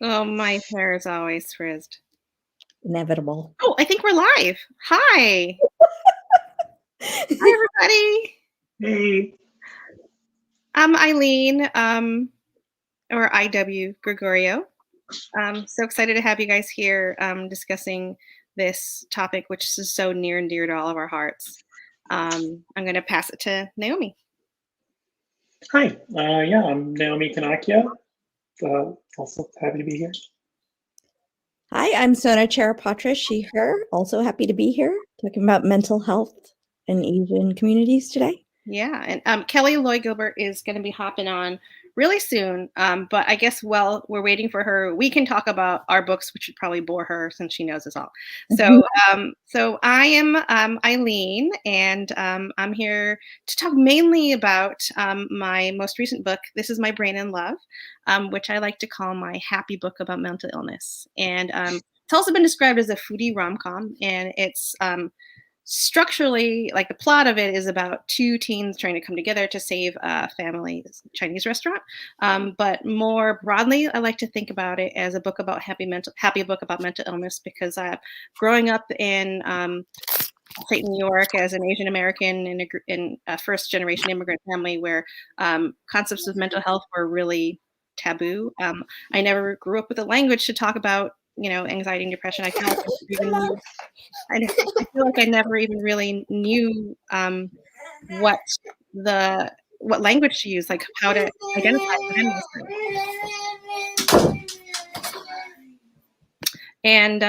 Oh, my hair is always frizzed. Inevitable. Oh, I think we're live. Hi. Hi, everybody. Hey. I'm Eileen, or IW Gregorio. So excited to have you guys here discussing this topic, which is so near and dear to all of our hearts. I'm going to pass it to Naomi. Hi. Yeah, I'm Naomi Kanakia. Also happy to be here. Hi, I'm Sona Charapatra, she, her. Also happy to be here talking about mental health in Asian communities today. Yeah, and Kelly Lloyd Gilbert is going to be hopping on really soon. But I guess while we're waiting for her, we can talk about our books, which would probably bore her since she knows us all. So I am Eileen, and I'm here to talk mainly about my most recent book. This is My Brain in Love, which I like to call my happy book about mental illness. And it's also been described as a foodie rom-com, and it's structurally, like the plot of it is about two teens trying to come together to save a family's Chinese restaurant. But more broadly, I like to think about it as a book about happy book about mental illness, because growing up in upstate New York as an Asian American in a first generation immigrant family where concepts of mental health were really taboo. I never grew up with a language to talk about, anxiety and depression. I feel like I never even really knew what language to use, like how to identify within those. And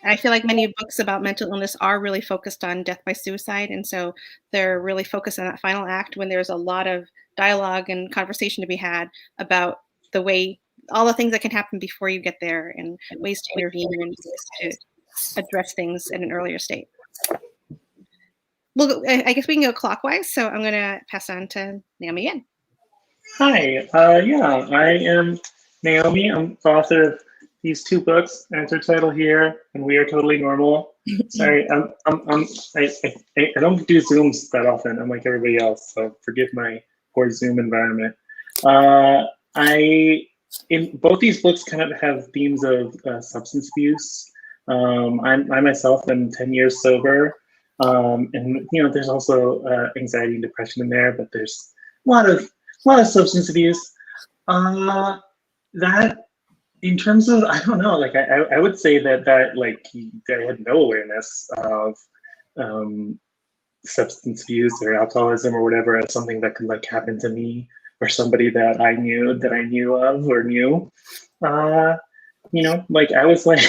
I feel like many books about mental illness are really focused on death by suicide, and so they're really focused on that final act when there's a lot of dialogue and conversation to be had about all the things that can happen before you get there, and ways to intervene and ways to address things at an earlier state. Well, I guess we can go clockwise, so I'm going to pass on to Naomi again. Hi. Yeah, I am Naomi. I'm the author of these two books, Untitled here, and We Are Totally Normal. Sorry, I don't do Zooms that often. I'm like everybody else, so forgive my poor Zoom environment. In both these books kind of have themes of substance abuse. I myself am 10 years sober, and there's also anxiety and depression in there, but there's a lot of substance abuse. That in terms of, I don't know, like I would say that like I had no awareness of substance abuse or alcoholism or whatever as something that could like happen to me or somebody that I knew of or knew. Like I was like,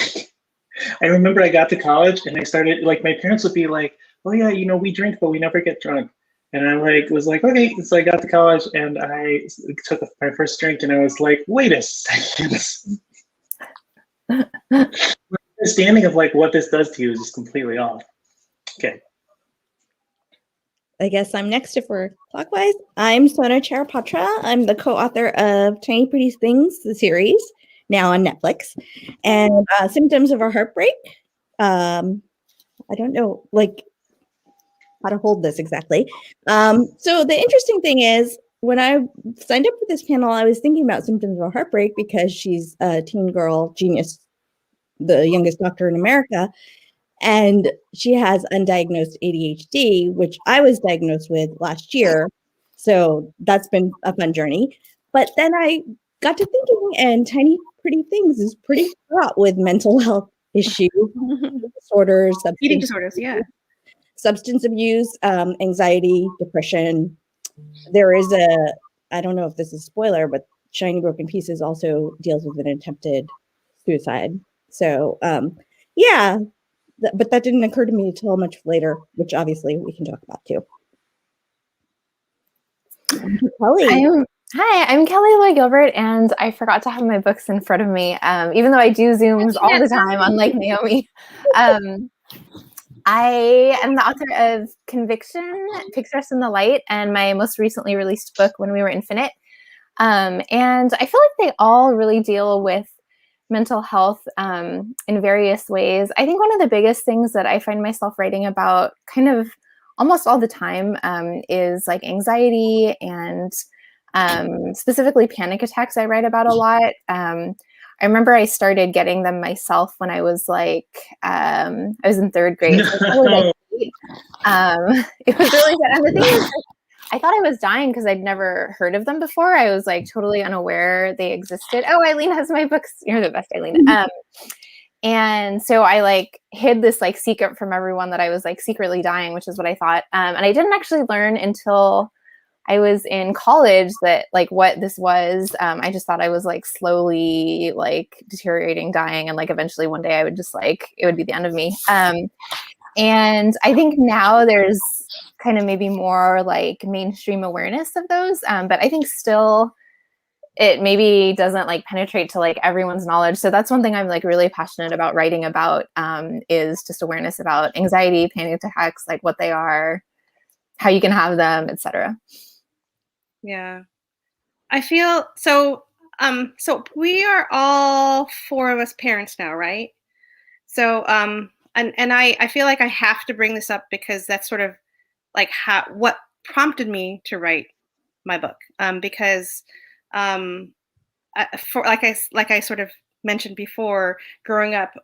I remember I got to college and I started, like, my parents would be like, oh yeah, we drink, but we never get drunk. And I was like, okay. So I got to college and I took my first drink and I was like, wait a second. My understanding of like what this does to you is just completely off. Okay. I guess I'm next if we're clockwise. I'm Sona Charapatra. I'm the co-author of Tiny Pretty Things, the series, now on Netflix, and Symptoms of a Heartbreak. I don't know, like, how to hold this exactly. So the interesting thing is, when I signed up for this panel, I was thinking about Symptoms of a Heartbreak because she's a teen girl genius, the youngest doctor in America, and she has undiagnosed ADHD, which I was diagnosed with last year. So that's been a fun journey. But then I got to thinking, and Tiny Pretty Things is pretty fraught with mental health issues, disorders, eating disorders, yeah. Substance abuse, anxiety, depression. There is I don't know if this is a spoiler, but Shiny Broken Pieces also deals with an attempted suicide. So, yeah, but that didn't occur to me until much later, which obviously we can talk about too. Kelly. Hi, I'm Kelly Lloyd Gilbert, and I forgot to have my books in front of me, even though I do Zooms all the time, unlike Naomi. I am the author of Conviction, Pictures in the Light, and my most recently released book, When We Were Infinite. And I feel like they all really deal with mental health in various ways. I think one of the biggest things that I find myself writing about kind of almost all the time is like anxiety and specifically panic attacks I write about a lot. I remember I started getting them myself when I was like, I was in 3rd grade. So probably like 8. It was really good. And the thing is, like, I thought I was dying because I'd never heard of them before. I was like totally unaware they existed. Oh, Eileen has my books. You're the best, Eileen. And so I like hid this like secret from everyone that I was like secretly dying, which is what I thought. And I didn't actually learn until I was in college that like what this was. I just thought I was like slowly like deteriorating, dying, and like eventually one day I would just like it would be the end of me. And I think now there's kind of maybe more like mainstream awareness of those, but I think still it maybe doesn't like penetrate to like everyone's knowledge. So that's one thing I'm like really passionate about writing about, is just awareness about anxiety, panic attacks, like what they are, how you can have them, etc. Yeah. I feel so so we are all 4 of us parents now, right? So and I feel like I have to bring this up because that's sort of like what prompted me to write my book. Because for like I sort of mentioned before, growing up,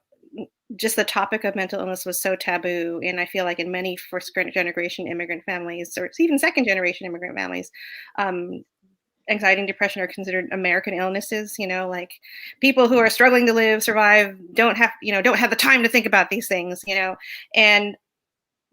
just the topic of mental illness was so taboo, and I feel like in many first generation immigrant families, or even second generation immigrant families, anxiety and depression are considered American illnesses. Like people who are struggling to live, survive, don't have the time to think about these things. And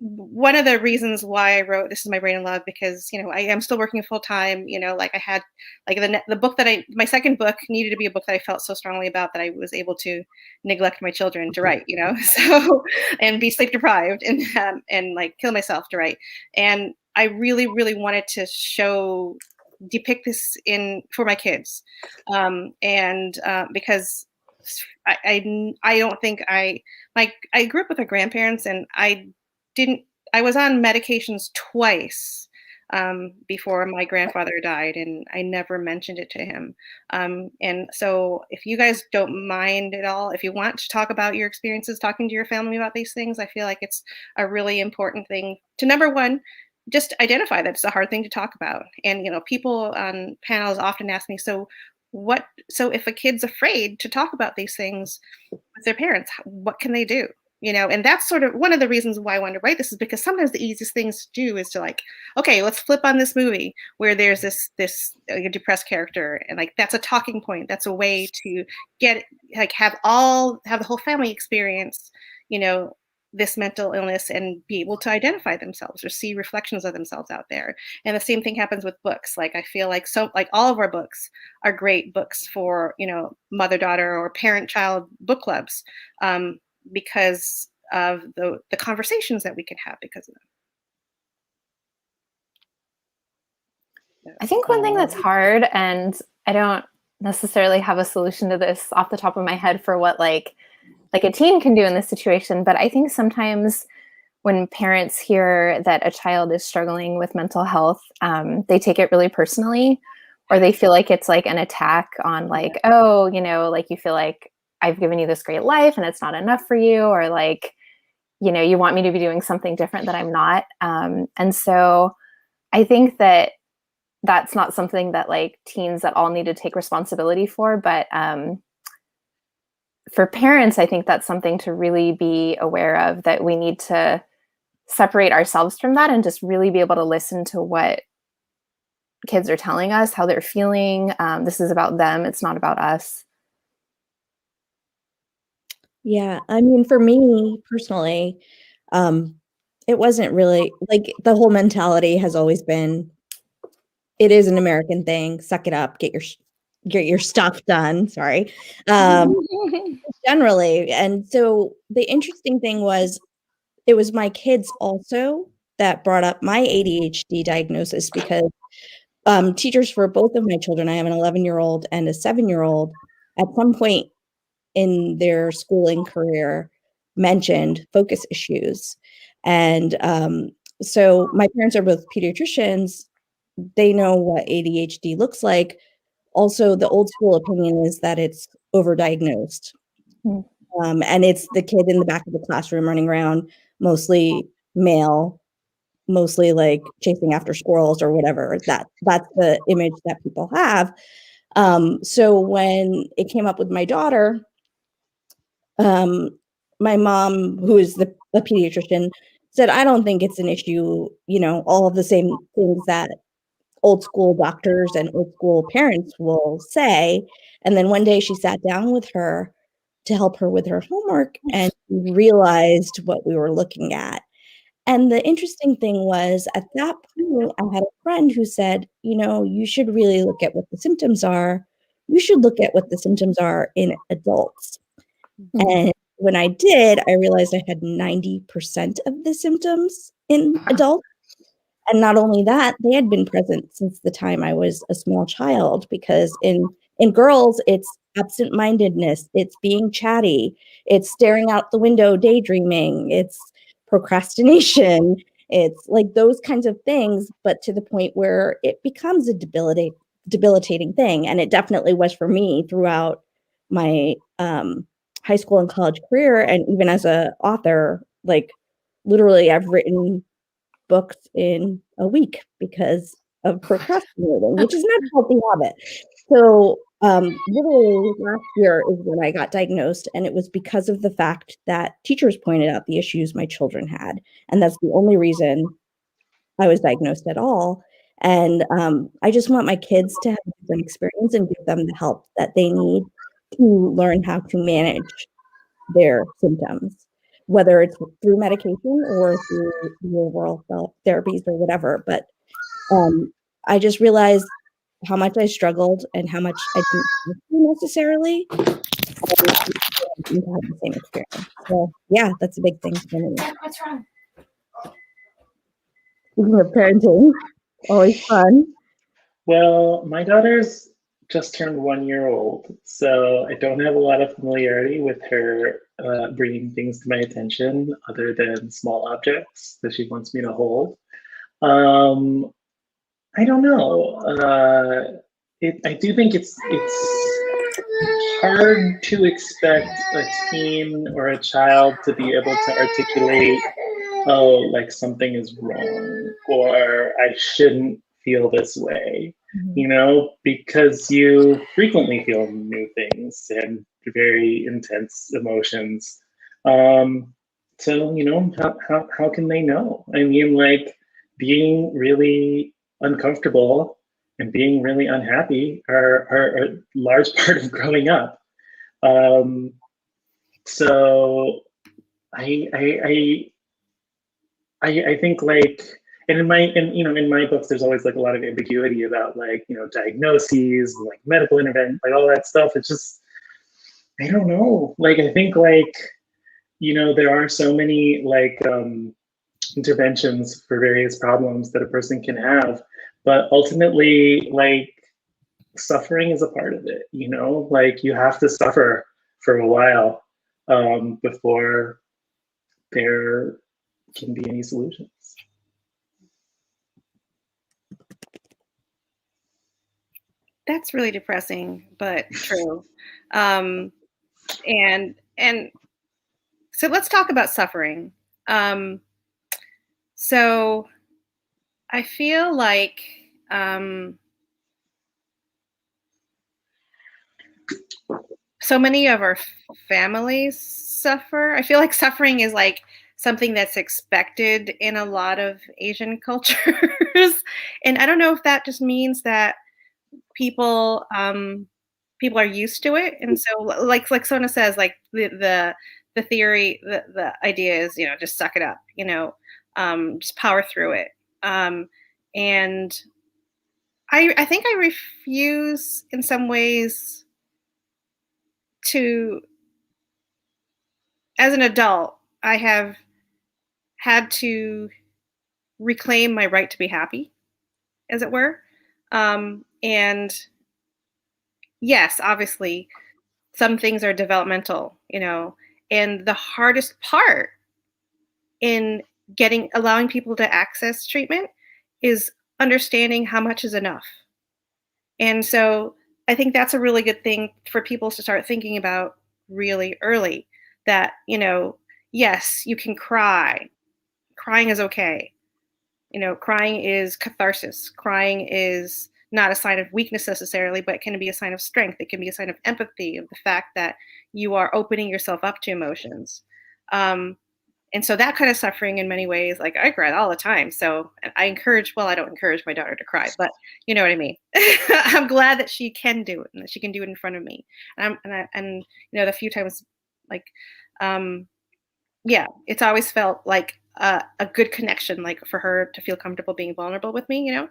one of the reasons why I wrote This Is My Brain in Love, because I am still working full time. Like I had like the book that my second book needed to be a book that I felt so strongly about that I was able to neglect my children to write. So and be sleep deprived and like kill myself to write. And I really, really wanted to depict this for my kids, and because I don't think I grew up with my grandparents, and I was on medications twice before my grandfather died, and I never mentioned it to him. And so if you guys don't mind at all, if you want to talk about your experiences talking to your family about these things, I feel like it's a really important thing to, number one, just identify that it's a hard thing to talk about. And people on panels often ask me, so if a kid's afraid to talk about these things with their parents, what can they do? And that's sort of one of the reasons why I wanted to write this, is because sometimes the easiest things to do is to like, okay, let's flip on this movie where there's this depressed character, and like that's a talking point. That's a way to get like have the whole family experience, this mental illness and be able to identify themselves or see reflections of themselves out there. And the same thing happens with books. Like I feel like all of our books are great books for mother-daughter or parent-child book clubs, because of the conversations that we can have because of them. I think one thing that's hard, and I don't necessarily have a solution to this off the top of my head for what like a teen can do in this situation, but I think sometimes when parents hear that a child is struggling with mental health, they take it really personally, or they feel like it's like an attack on like, oh, like you feel like I've given you this great life and it's not enough for you, or like, you want me to be doing something different that I'm not. And so I think that that's not something that like teens at all need to take responsibility for, but for parents, I think that's something to really be aware of, that we need to separate ourselves from that and just really be able to listen to what kids are telling us, how they're feeling. This is about them. It's not about us. Yeah, I mean, for me personally, it wasn't really like the whole mentality has always been, it is an American thing. Suck it up, get your stuff done. Sorry. Generally. And so the interesting thing was, it was my kids also that brought up my ADHD diagnosis, because teachers for both of my children, I have an 11-year-old and a 7-year-old, at some point in their schooling career mentioned focus issues. And so my parents are both pediatricians. They know what ADHD looks like. Also, the old school opinion is that it's overdiagnosed. And it's the kid in the back of the classroom running around, mostly male, mostly like chasing after squirrels or whatever. That's the image that people have. So when it came up with my daughter, my mom, who is the pediatrician, said, I don't think it's an issue, all of the same things that old school doctors and old school parents will say. And then one day she sat down with her to help her with her homework and realized what we were looking at. And the interesting thing was, at that point, I had a friend who said, you should really look at what the symptoms are. You should look at what the symptoms are in adults. And when I did, I realized I had 90% of the symptoms in adults. And not only that, they had been present since the time I was a small child, because in girls, it's absent-mindedness, it's being chatty, it's staring out the window, daydreaming, it's procrastination, it's like those kinds of things, but to the point where it becomes a debilitating thing. And it definitely was for me throughout my high school and college career. And even as an author, like literally I've written books in a week because of procrastinating, which is not a healthy habit. So literally last year is when I got diagnosed, and it was because of the fact that teachers pointed out the issues my children had. And that's the only reason I was diagnosed at all. And I just want my kids to have an experience and give them the help that they need to learn how to manage their symptoms, whether it's through medication or through the overall therapies or whatever. But I just realized how much I struggled and how much I didn't necessarily have the same experience. So yeah, that's a big thing for me. What's wrong? Speaking of parenting, always fun. Well, my daughter's just turned 1 year old, so I don't have a lot of familiarity with her bringing things to my attention other than small objects that she wants me to hold. I don't know. I do think it's hard to expect a teen or a child to be able to articulate, oh, like something is wrong, or I shouldn't feel this way, because you frequently feel new things and very intense emotions. So, how can they know? I mean, like, being really uncomfortable and being really unhappy are a large part of growing up. So I think, like, and in my books, there's always like a lot of ambiguity about, like, diagnoses and like medical intervention, like all that stuff. It's just, I don't know. Like, I think, like, there are so many like interventions for various problems that a person can have, but ultimately, like, suffering is a part of it. Like, you have to suffer for a while before there can be any solutions. That's really depressing, but true. And so let's talk about suffering. So I feel like so many of our families suffer. I feel like suffering is like something that's expected in a lot of Asian cultures. And I don't know if that just means that people are used to it. And so like Sona says, like the theory, the idea is, just suck it up, just power through it. And I think I refuse in some ways to, as an adult, I have had to reclaim my right to be happy, as it were. And yes, obviously, some things are developmental, and the hardest part in allowing people to access treatment is understanding how much is enough. And so I think that's a really good thing for people to start thinking about really early, that, yes, you can cry. Crying is okay. Crying is catharsis. Crying is not a sign of weakness necessarily, but it can be a sign of strength. It can be a sign of empathy, of the fact that you are opening yourself up to emotions. And so that kind of suffering in many ways, like I cry all the time. So I encourage, well, I don't encourage my daughter to cry, but you know what I mean? I'm glad that she can do it and that she can do it in front of me. And you know, the few times like, yeah, it's always felt like a good connection, like for her to feel comfortable being vulnerable with me, you know?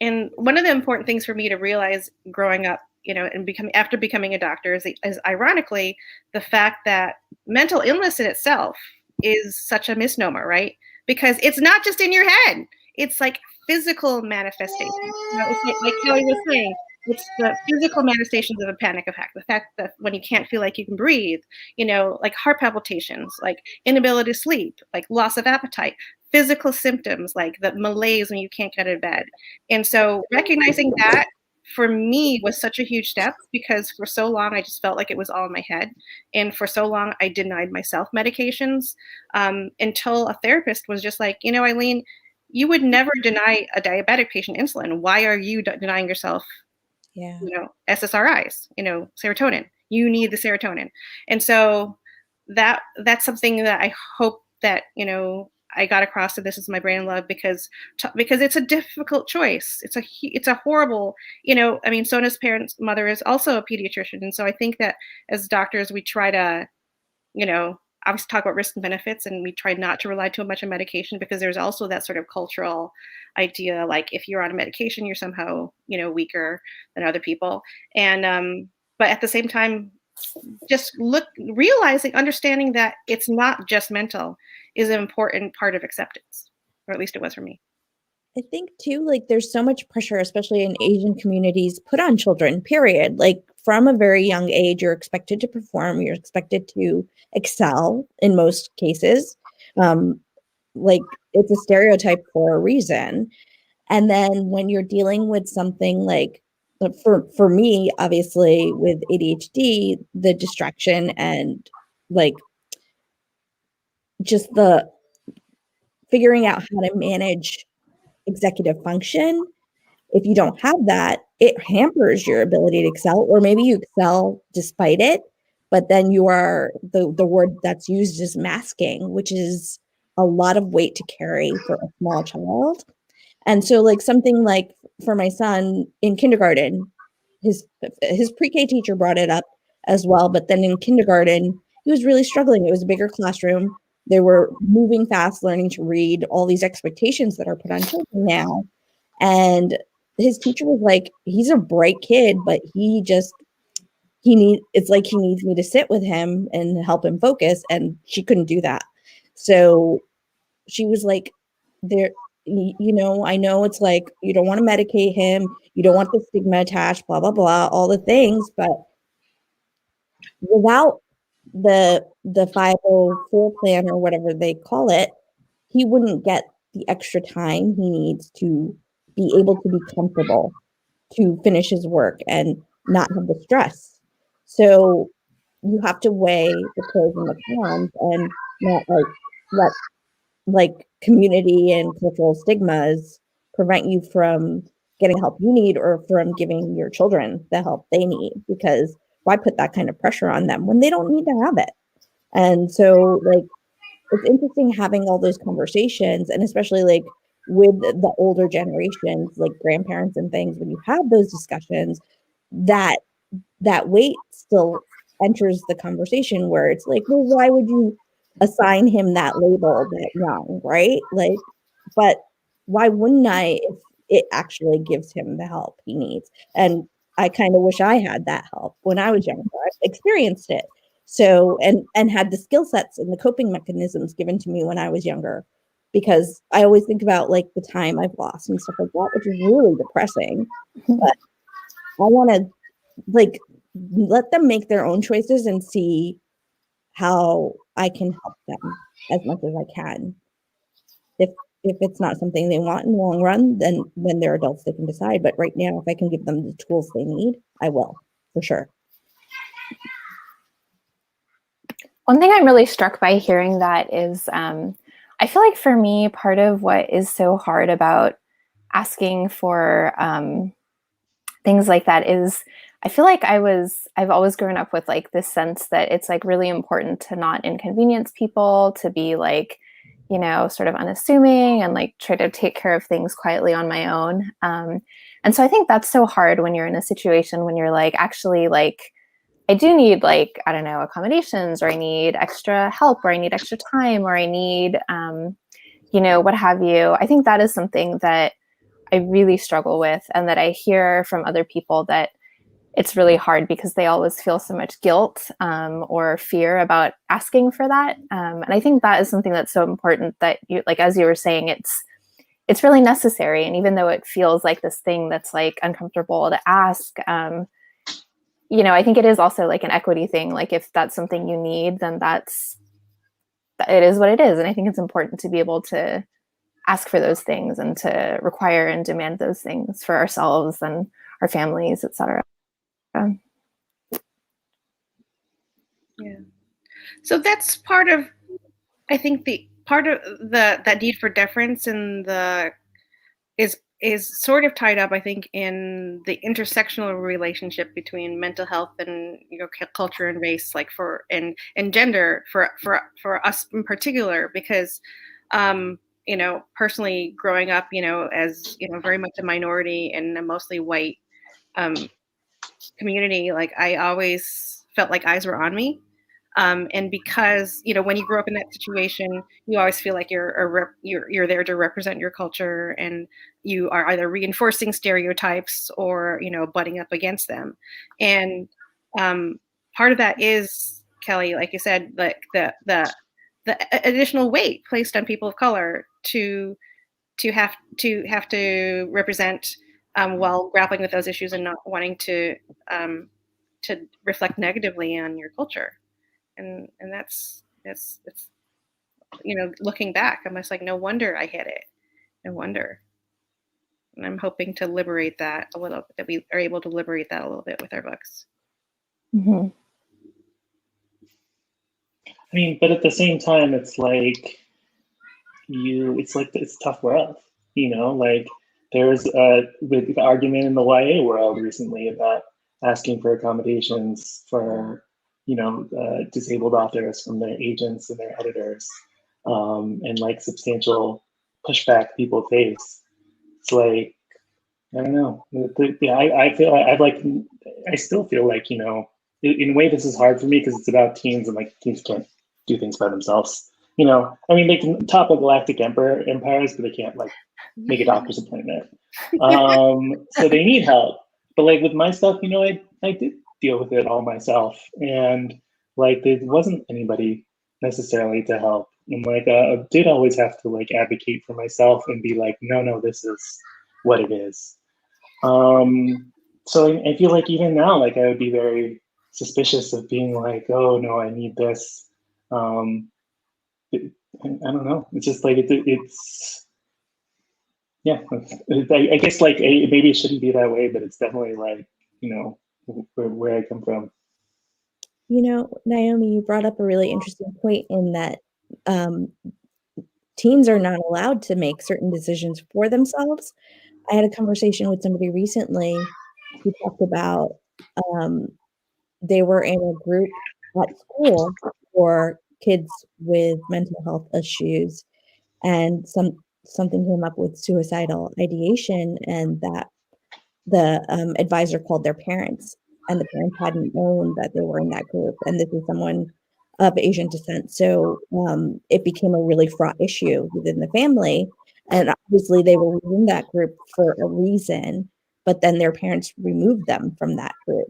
And one of the important things for me to realize growing up, you know, and after becoming a doctor is ironically the fact that mental illness in itself is such a misnomer, right? Because it's not just in your head; it's like physical manifestation. You know, it's like Kelly was saying, it's the physical manifestations of a panic attack. The fact that when you can't feel like you can breathe, you know, like heart palpitations, like inability to sleep, like loss of appetite, physical symptoms like the malaise when you can't get out of bed. And so recognizing that for me was such a huge step because for so long I just felt like it was all in my head. And for so long I denied myself medications until a therapist was just like, you know, Eileen, you would never deny a diabetic patient insulin. Why are you denying yourself, Yeah. you know, SSRIs, you know, serotonin? You need the serotonin. And so that's something that I hope that, you know, I got across to This Is My Brain Love because it's a difficult choice. It's a horrible, you know, I mean, Sona's mother is also a pediatrician. And so I think that as doctors, we try to, you know, obviously talk about risks and benefits, and we try not to rely too much on medication because there's also that sort of cultural idea, like if you're on a medication, you're somehow, you know, weaker than other people. And, but at the same time, just understanding that it's not just mental is an important part of acceptance, or at least it was for me. I think too, like there's so much pressure, especially in Asian communities, put on children, period. Like from a very young age, you're expected to perform, you're expected to excel in most cases. Like it's a stereotype for a reason. And then when you're dealing with something like, for me, obviously with ADHD, the distraction and like just the figuring out how to manage executive function. If you don't have that, it hampers your ability to excel, or maybe you excel despite it, but then you are the word that's used is masking, which is a lot of weight to carry for a small child. And so like something like for my son in kindergarten, his pre-K teacher brought it up as well, but then in kindergarten, he was really struggling. It was a bigger classroom. They were moving fast, learning to read, all these expectations that are put on children now. And his teacher was like, he's a bright kid, but it's like he needs me to sit with him and help him focus. And she couldn't do that. So she was like, there, you know, I know it's like, you don't want to medicate him. You don't want the stigma attached, blah, blah, blah, all the things. But without the 504 plan or whatever they call it, he wouldn't get the extra time he needs to be able to be comfortable to finish his work and not have the stress. So you have to weigh the pros and the cons and not like let like community and cultural stigmas prevent you from getting help you need or from giving your children the help they need, because why put that kind of pressure on them when they don't need to have it? And so like it's interesting having all those conversations, and especially like with the older generations, like grandparents and things, when you have those discussions, that weight still enters the conversation where it's like, well, why would you assign him that label that young, right? Like, but why wouldn't I if it actually gives him the help he needs? And I kind of wish I had that help when I was younger. I experienced it. So, and had the skill sets and the coping mechanisms given to me when I was younger, because I always think about like the time I've lost and stuff like that, which is really depressing. But I want to like let them make their own choices and see how I can help them as much as I can. If it's not something they want in the long run, then when they're adults, they can decide. But right now, if I can give them the tools they need, I will, for sure. One thing I'm really struck by hearing that is I feel like for me, part of what is so hard about asking for things like that is, I feel like I've always grown up with like this sense that it's like really important to not inconvenience people, to be like, you know, sort of unassuming and like try to take care of things quietly on my own. And so I think that's so hard when you're in a situation when you're like, actually, like, I do need like, I don't know, accommodations, or I need extra help, or I need extra time, or I need, you know, what have you. I think that is something that I really struggle with, and that I hear from other people that it's really hard because they always feel so much guilt or fear about asking for that. And I think that is something that's so important that you, like, as you were saying, it's really necessary. And even though it feels like this thing that's like uncomfortable to ask, you know, I think it is also like an equity thing. Like if that's something you need, then it is what it is. And I think it's important to be able to ask for those things and to require and demand those things for ourselves and our families, etc. Yeah. So that's part of, I think the part of that need for deference and is sort of tied up, I think, in the intersectional relationship between mental health and, you know, culture and race, like and gender for us in particular, because you know, personally growing up, you know, as, you know, very much a minority in a mostly white community, like I always felt like eyes were on me. And because, you know, when you grow up in that situation, you always feel like you're there to represent your culture, and you are either reinforcing stereotypes or, you know, butting up against them. And part of that is, Kelly, like you said, like the additional weight placed on people of color to have to represent while grappling with those issues and not wanting to reflect negatively on your culture. And that's it's you know, looking back, I'm just like, no wonder I hit it. No wonder. And I'm hoping to liberate that a little, that we are able to liberate that a little bit with our books. Mm-hmm. I mean, but at the same time, it's like it's tough love, you know, like there's with the argument in the YA world recently about asking for accommodations for, you know, disabled authors from their agents and their editors, and like substantial pushback people face. It's like, I don't know. I feel I still feel like, you know, in a way this is hard for me because it's about teens, and like teens can't do things by themselves. You know, I mean, they can topple galactic empires, but they can't like make a doctor's appointment. So they need help. But like with my stuff, you know, I did deal with it all myself, and like there wasn't anybody necessarily to help. And like I did always have to like advocate for myself and be like, no, this is what it is. So I feel like even now, like I would be very suspicious of being like, oh no, I need this. I don't know. It's just like it's yeah. I guess like maybe it shouldn't be that way, but it's definitely like, you know, where I come from. You know, Naomi, you brought up a really interesting point in that teens are not allowed to make certain decisions for themselves. I had a conversation with somebody recently who talked about they were in a group at school for kids with mental health issues, and something came up with suicidal ideation, and that the advisor called their parents, and the parents hadn't known that they were in that group, and this is someone of Asian descent. So it became a really fraught issue within the family, and obviously they were within that group for a reason, but then their parents removed them from that group,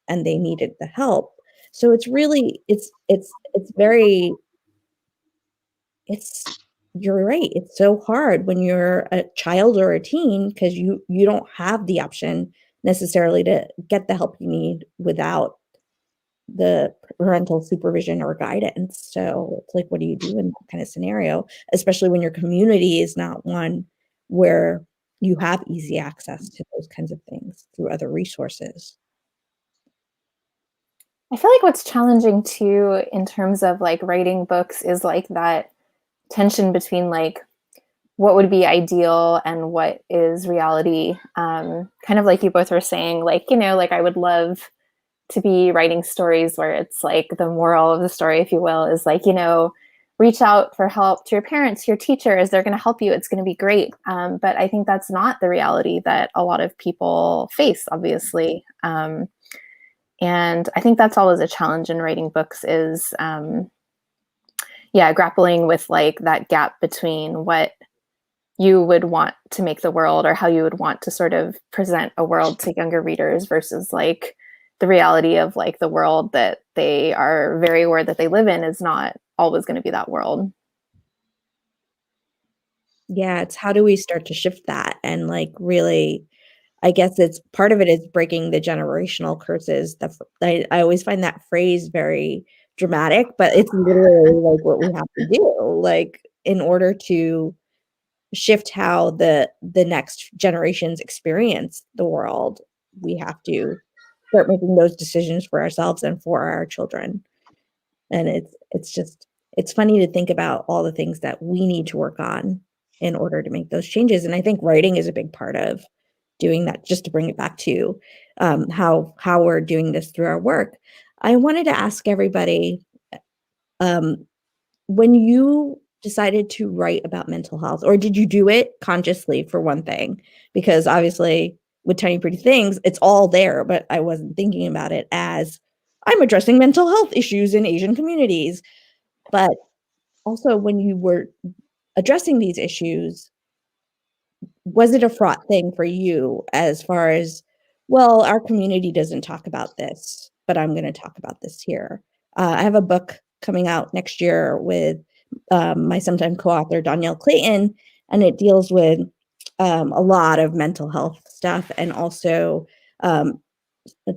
and they needed the help. So it's really very it's you're right. It's so hard when you're a child or a teen because you don't have the option necessarily to get the help you need without the parental supervision or guidance. So it's like, what do you do in that kind of scenario, especially when your community is not one where you have easy access to those kinds of things through other resources? I feel like what's challenging too in terms of like writing books is like that tension between like what would be ideal and what is reality. Kind of like you both were saying, like, you know, like I would love to be writing stories where it's like the moral of the story, if you will, is like, you know, reach out for help to your parents, your teachers, they're going to help you. It's going to be great. But I think that's not the reality that a lot of people face, obviously. And I think that's always a challenge in writing books is, grappling with like that gap between what you would want to make the world or how you would want to sort of present a world to younger readers versus like the reality of like the world that they are very aware that they live in is not always going to be that world. Yeah, it's how do we start to shift that and like really, I guess it's part of it is breaking the generational curses. I always find that phrase very dramatic, but it's literally like what we have to do, like in order to shift how the next generations experience the world. We have to start making those decisions for ourselves and for our children. And it's funny to think about all the things that we need to work on in order to make those changes. And I think writing is a big part of doing that. Just to bring it back to how we're doing this through our work, I wanted to ask everybody, when you decided to write about mental health, or did you do it consciously for one thing? Because obviously with Tiny Pretty Things, it's all there, but I wasn't thinking about it as I'm addressing mental health issues in Asian communities. But also when you were addressing these issues, was it a fraught thing for you as far as, well, our community doesn't talk about this, but I'm going to talk about this here? I have a book coming out next year with my sometime co-author, Danielle Clayton, and it deals with a lot of mental health stuff and also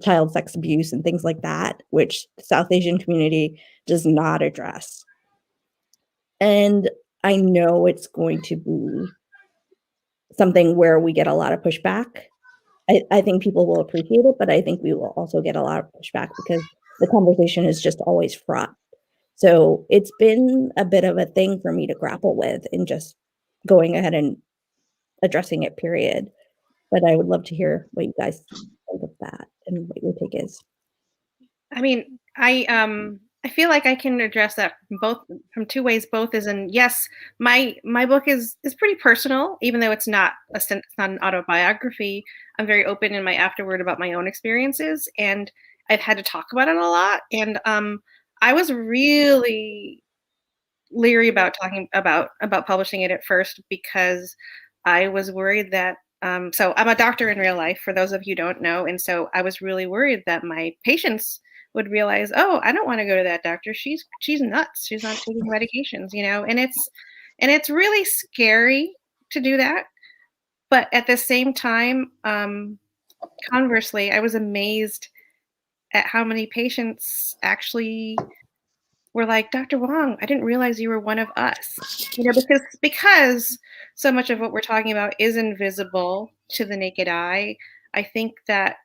child sex abuse and things like that, which the South Asian community does not address. And I know it's going to be something where we get a lot of pushback. I think people will appreciate it, but I think we will also get a lot of pushback because the conversation is just always fraught. So it's been a bit of a thing for me to grapple with and just going ahead and addressing it, period. But I would love to hear what you guys think of that and what your take is. I mean, I feel like I can address that from two ways. Both is in yes, my book is pretty personal, even though it's not an autobiography. I'm very open in my afterword about my own experiences, and I've had to talk about it a lot. And I was really leery about talking about publishing it at first because I was worried that so I'm a doctor in real life for those of you who don't know, and so I was really worried that my patients would realize, oh, I don't want to go to that doctor. She's nuts. She's not taking medications, you know, and it's really scary to do that. But at the same time, conversely, I was amazed at how many patients actually were like, Dr. Wong, I didn't realize you were one of us. You know, because so much of what we're talking about is invisible to the naked eye. I think that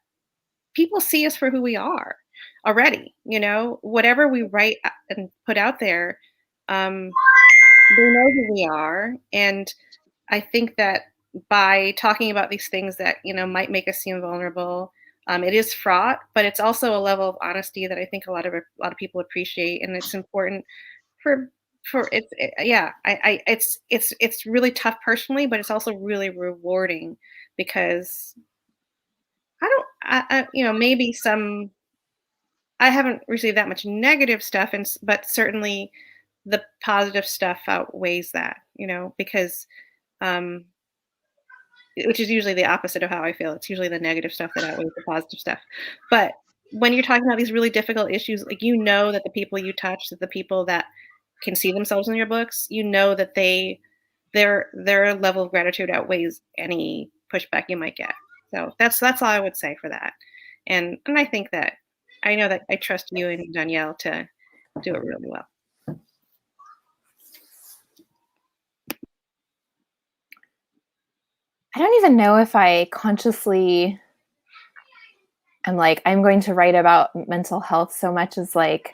people see us for who we are already. You know, whatever we write and put out there, they know who we are. And I think that by talking about these things that, you know, might make us seem vulnerable, it is fraught, but it's also a level of honesty that I think a lot of people appreciate, and it's important for it's really tough personally, but it's also really rewarding because you know, maybe I haven't received that much negative stuff, but certainly the positive stuff outweighs that, you know, because which is usually the opposite of how I feel. It's usually the negative stuff that outweighs the positive stuff. But when you're talking about these really difficult issues, like, you know that the people you touch, that the people that can see themselves in your books, you know that their level of gratitude outweighs any pushback you might get. So that's all I would say for that. And I think that I know that I trust you and Danielle to do it really well. I don't even know if I consciously am like, I'm going to write about mental health so much as like,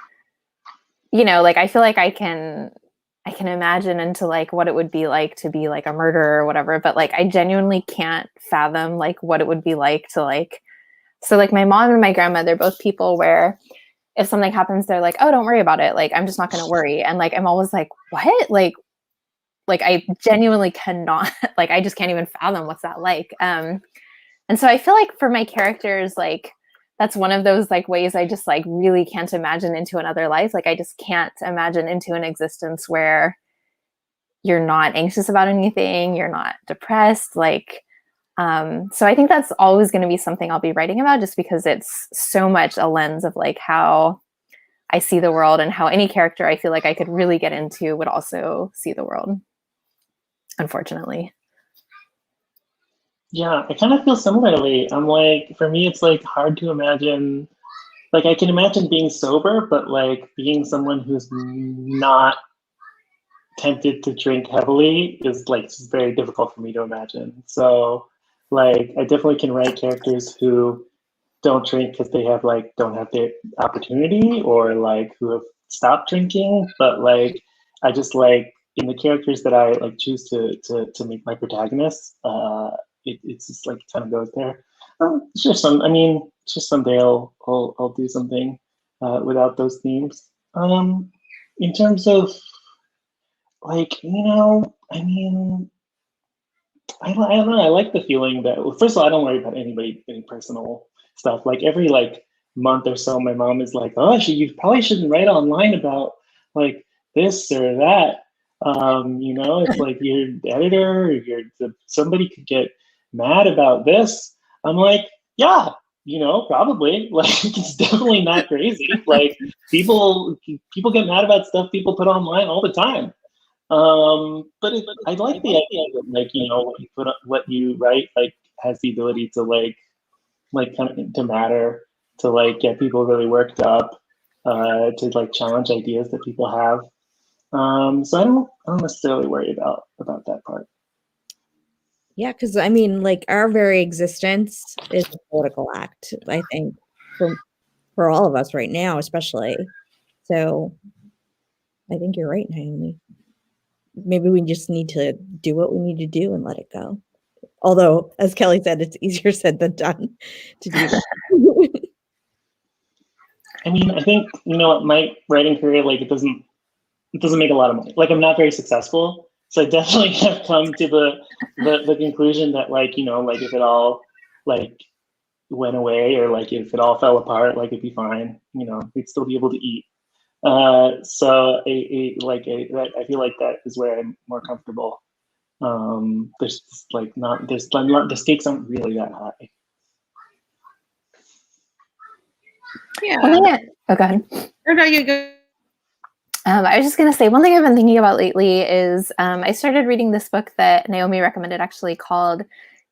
you know, like I feel like I can I can imagine into like what it would be like to be like a murderer or whatever, but like I genuinely can't fathom like what it would be like to like, so like my mom and my grandma, they're both people where if something happens, they're like, oh, don't worry about it. Like, I'm just not going to worry. And like, I'm always like, what? Like I genuinely cannot, like, I just can't even fathom what's that like. And so I feel like for my characters, like, that's one of those like ways I just like really can't imagine into another life. Like I just can't imagine into an existence where you're not anxious about anything, you're not depressed. Like, so I think that's always going to be something I'll be writing about, just because it's so much a lens of like how I see the world, and how any character I feel like I could really get into would also see the world, unfortunately. Yeah, I kind of feel similarly. I'm like, for me, it's like hard to imagine. Like, I can imagine being sober, but like being someone who's not tempted to drink heavily is like just very difficult for me to imagine. So, like, I definitely can write characters who don't drink because they have like don't have the opportunity, or like who have stopped drinking. But like, I just like in the characters that I like choose to make my protagonists. It's just like kind of goes there. It's just some. I mean, it's just someday I'll do something without those themes. In terms of like, I mean, I don't know. I like the feeling that, well, first of all, I don't worry about any personal stuff. Like every like month or so, my mom is like, "Oh, you probably shouldn't write online about like this or that." It's like your editor, somebody could get mad about this. I'm like, yeah, probably. Like it's definitely not crazy. Like people get mad about stuff people put online all the time. But I like the idea that like what you put up, what you write like has the ability to like kind of to matter, to like get people really worked up, to like challenge ideas that people have. So I don't necessarily worry about that part. Yeah, because I mean, like our very existence is a political act, I think, for all of us right now, especially. So I think you're right, Naomi. Maybe we just need to do what we need to do and let it go. Although, as Kelly said, it's easier said than done to do that. I mean, I think my writing career, like it doesn't make a lot of money. Like I'm not very successful, so I definitely have come to the conclusion that like like if it all like went away, or like if it all fell apart, like it'd be fine. We'd still be able to eat. So I feel like that is where I'm more comfortable. There's just, like not there's the stakes aren't really that high. Yeah. Oh, go ahead. Or no, you go. I was just going to say, one thing I've been thinking about lately is I started reading this book that Naomi recommended, actually, called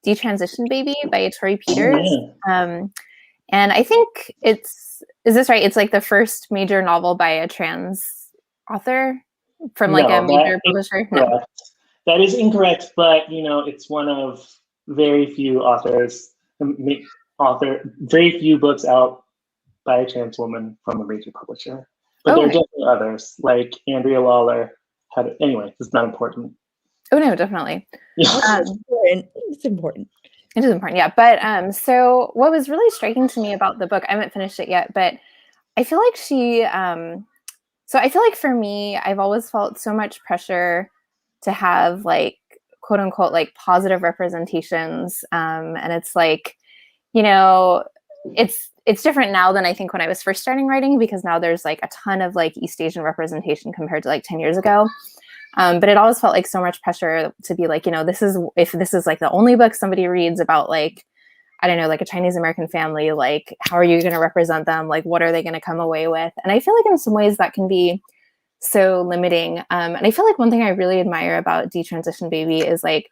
Detransition Baby by Tori Peters. Yeah. And I think is this right? It's like the first major novel by a trans author from like a major publisher? No. That is incorrect, but it's one of very few very few books out by a trans woman from a major publisher. But there are definitely others, like Andrea Lawler had it. Anyway, it's not important. Oh no, definitely. Yeah. It's important. It is important, yeah. But so what was really striking to me about the book, I haven't finished it yet, but I feel like so I feel like for me, I've always felt so much pressure to have like quote unquote like positive representations. And it's like, it's different now than I think when I was first starting writing, because now there's like a ton of like East Asian representation compared to like 10 years ago. But it always felt like so much pressure to be like, if this is like the only book somebody reads about like, I don't know, like a Chinese American family, like how are you going to represent them? Like, what are they going to come away with? And I feel like in some ways that can be so limiting. And I feel like one thing I really admire about Detransition Baby is like,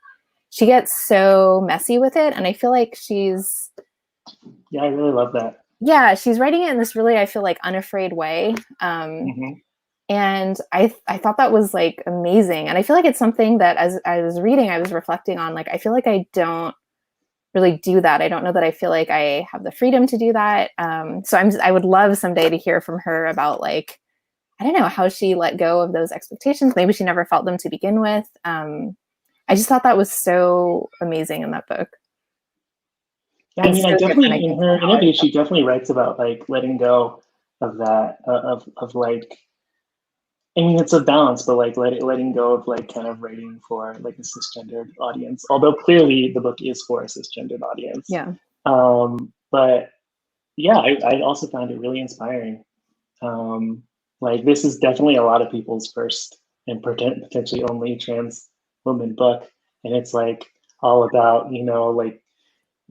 she gets so messy with it. And I feel like yeah, I really love that. Yeah, she's writing it in this really, I feel like, unafraid way. And I thought that was like amazing. And I feel like it's something that as I was reading, I was reflecting on, like, I feel like I don't really do that. I don't know that I feel like I have the freedom to do that. So I would love someday to hear from her about like, I don't know how she let go of those expectations. Maybe she never felt them to begin with. I just thought that was so amazing in that book. Yeah, I mean, I definitely, in her interview, she definitely writes about like letting go of that, of like, I mean, it's a balance, but like letting go of like kind of writing for like a cisgendered audience. Although clearly the book is for a cisgendered audience. Yeah. But yeah, I also found it really inspiring. Like this is definitely a lot of people's first and potentially only trans woman book, and it's like all about, you know, like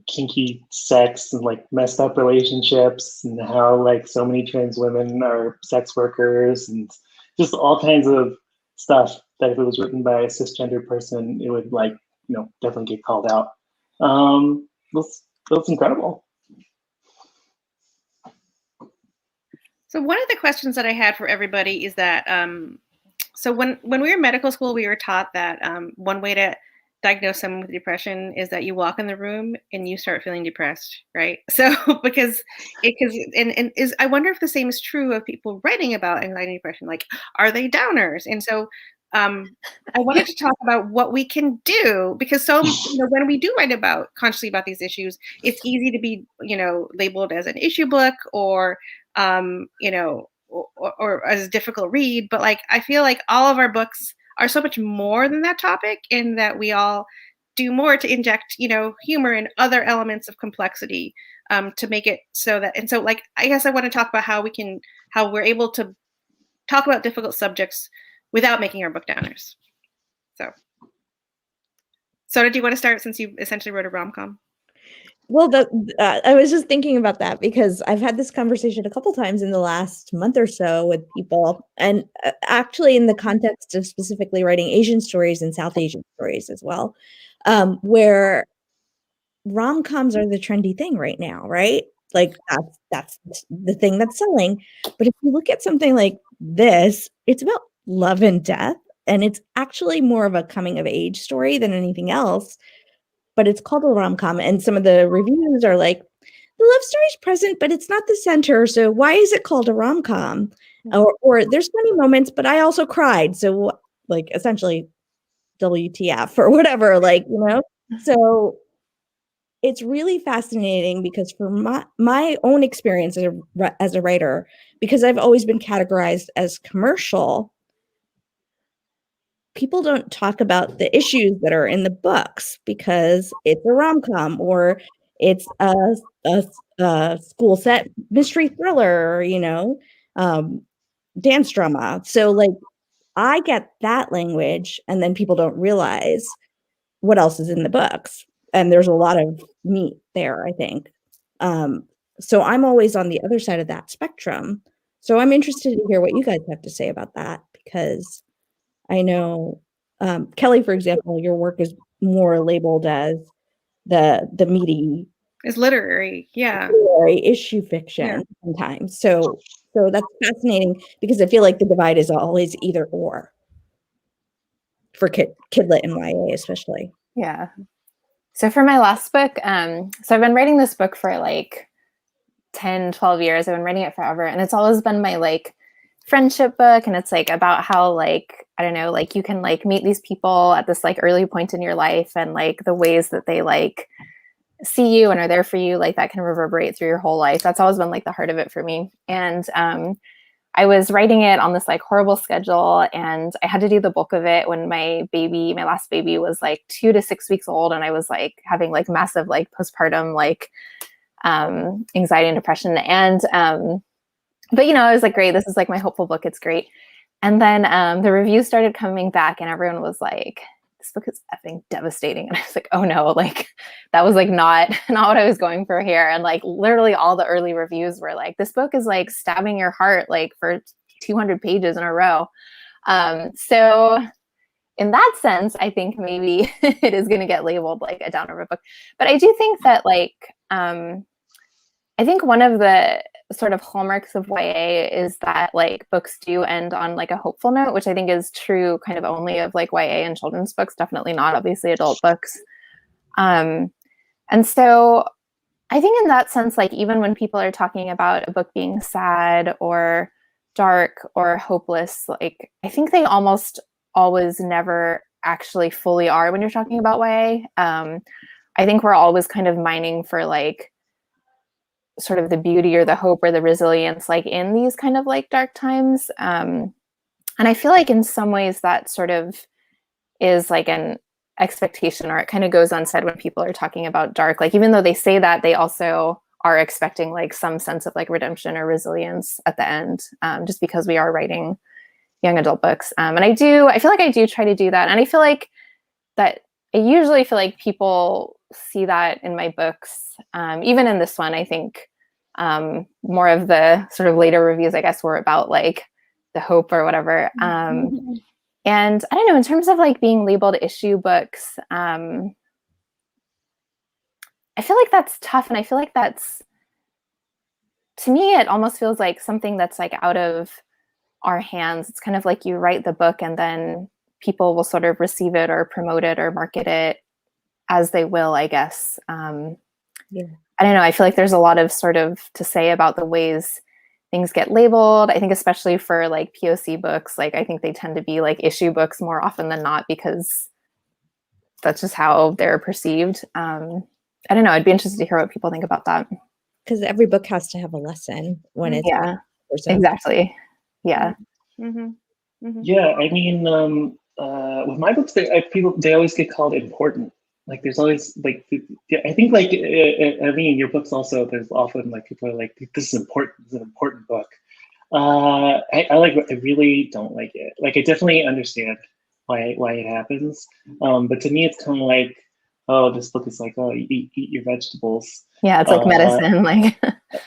kinky sex and like messed up relationships and how like so many trans women are sex workers and just all kinds of stuff that if it was written by a cisgender person, it would like, you know, definitely get called out. That's incredible. So one of the questions that I had for everybody is that, so when we were in medical school, we were taught that one way to diagnose someone with depression is that you walk in the room and you start feeling depressed, right? So I wonder if the same is true of people writing about anxiety and depression. Like, are they downers? And so I wanted to talk about what we can do, because when we do write consciously about these issues, it's easy to be, labeled as an issue book or or as a difficult read. But like, I feel like all of our books are so much more than that topic, in that we all do more to inject, humor and other elements of complexity to make it so that, and so like, I guess I want to talk about how we're able to talk about difficult subjects without making our book downers. So do you want to start, since you essentially wrote a rom-com? Well, I was just thinking about that because I've had this conversation a couple times in the last month or so with people, and actually in the context of specifically writing Asian stories and South Asian stories as well, where rom-coms are the trendy thing right now, right? Like that's the thing that's selling. But if you look at something like this, it's about love and death, and it's actually more of a coming of age story than anything else. But it's called a rom-com, and some of the reviews are like, the love story's present, but it's not the center. So why is it called a rom-com? Or there's funny moments, but I also cried. So like essentially WTF or whatever, like, So it's really fascinating because for my own experience as a writer, because I've always been categorized as commercial, people don't talk about the issues that are in the books because it's a rom-com or it's a school set mystery thriller, dance drama. So like I get that language, and then people don't realize what else is in the books. And there's a lot of meat there, I think. So I'm always on the other side of that spectrum. So I'm interested to hear what you guys have to say about that, because I know, Kelly, for example, your work is more labeled as the meaty, is literary, literary issue fiction sometimes. So that's fascinating, because I feel like the divide is always either or for kidlit and YA especially. Yeah. So for my last book, so I've been writing this book for like 10, 12 years. I've been writing it forever, and it's always been my like friendship book, and it's like about how like, I don't know, like you can like meet these people at this like early point in your life, and like the ways that they like see you and are there for you, like that can reverberate through your whole life. That's always been like the heart of it for me. And I was writing it on this like horrible schedule, and I had to do the bulk of it when my last baby was like 2 to 6 weeks old, and I was like having like massive like postpartum like anxiety and depression. And but I was like, great, this is like my hopeful book, it's great. And then the reviews started coming back, and everyone was like, this book is effing devastating. And I was like, oh no, like that was like not what I was going for here. And like literally all the early reviews were like, this book is like stabbing your heart like for 200 pages in a row. So in that sense, I think maybe it is going to get labeled like a downer book. But I do think that like, I think one of the sort of hallmarks of YA is that like books do end on like a hopeful note, which I think is true kind of only of like YA and children's books, definitely not obviously adult books. And so I think in that sense, like even when people are talking about a book being sad or dark or hopeless, like I think they almost always never actually fully are when you're talking about YA. I think we're always kind of mining for like sort of the beauty or the hope or the resilience like in these kind of like dark times. And I feel like in some ways that sort of is like an expectation, or it kind of goes unsaid when people are talking about dark. Like even though they say that, they also are expecting like some sense of like redemption or resilience at the end, just because we are writing young adult books. And I feel like I do try to do that. And I feel like that I usually feel like people see that in my books. Even in this one, I think more of the sort of later reviews, I guess, were about like the hope or whatever. And I don't know, in terms of like being labeled issue books, I feel like that's tough. And I feel like that's, to me, it almost feels like something that's like out of our hands. It's kind of like you write the book and then people will sort of receive it or promote it or market it as they will, I guess. Yeah. I don't know. I feel like there's a lot of sort of to say about the ways things get labeled. I think especially for like POC books, like I think they tend to be like issue books more often than not because that's just how they're perceived. I don't know. I'd be interested to hear what people think about that. Because every book has to have a lesson when it's exactly. Yeah. Mm-hmm. Mm-hmm. Yeah, I mean, with my books, they always get called important. Like there's always like, I think like, I mean, in your books also, there's often like people are like, this is important. This is an important book. I really don't like it. Like I definitely understand why it happens. But to me, it's kind of like, oh, this book is like, oh, eat your vegetables. Yeah, it's like medicine. Like,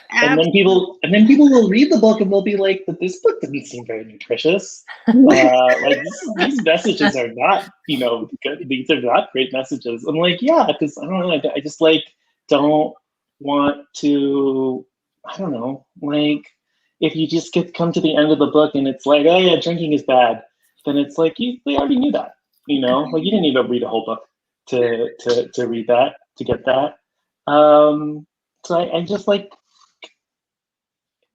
and then people will read the book and they'll be like, but this book doesn't seem very nutritious. Like these messages are not, good. These are not great messages. I'm like, yeah, because I don't know, I just like don't want to. I don't know, like if you just come to the end of the book and it's like, oh yeah, drinking is bad, then it's like they already knew that, like you didn't need to read a whole book to read that, to get that. So I just like,